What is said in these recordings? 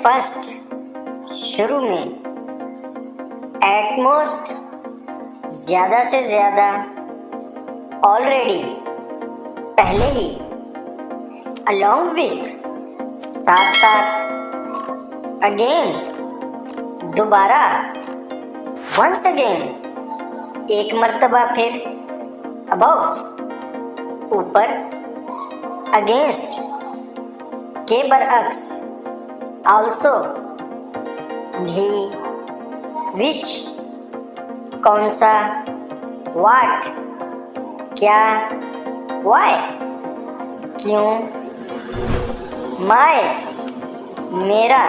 First, शुरू में, at most, ज्यादा से ज्यादा, ऑलरेडी, पहले ही, अलॉन्ग विथ, साथ साथ, अगेन, दोबारा, वंस अगेन, एक मर्तबा फिर, अबव, ऊपर, अगेंस्ट, के बरअक्स, ऑल्सो, भी, विच, कौन सा, व्हाट, क्या, वाई, क्यों, माय, मेरा,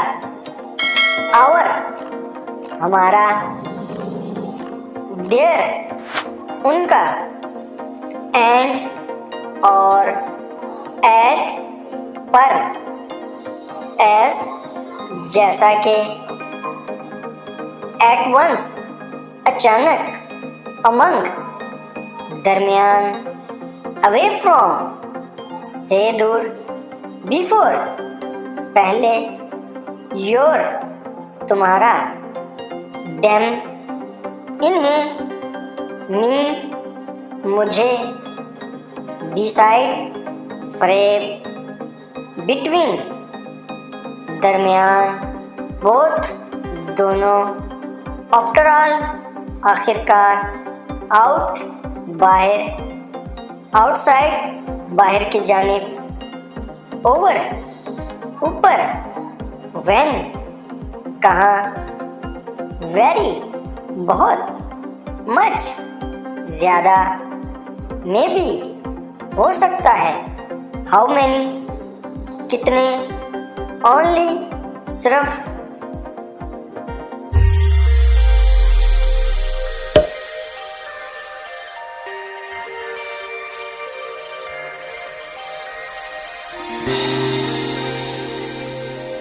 आवर, हमारा, देयर, उनका, एंड, और, एट, पर, एस, जैसा के, एट वंस, अचानक, अमंग, दरमियान, अवे फ्रॉम, से दूर, बिफोर, पहले, योर, तुम्हारा, देम, इन्हें, मी, मुझे, बिसाइड, फ्रेब, बिटवीन, दरमियान, बोथ, दोनों, आफ्टर ऑल, आखिरकार, आउट, बाहर, आउटसाइड, बाहर की जानिब, ओवर, ऊपर, व्हेन, कहाँ, वेरी, बहुत, मच, ज्यादा, मे बी, हो सकता है, हाउ मैनी, कितने, ओनली, सिर्फ।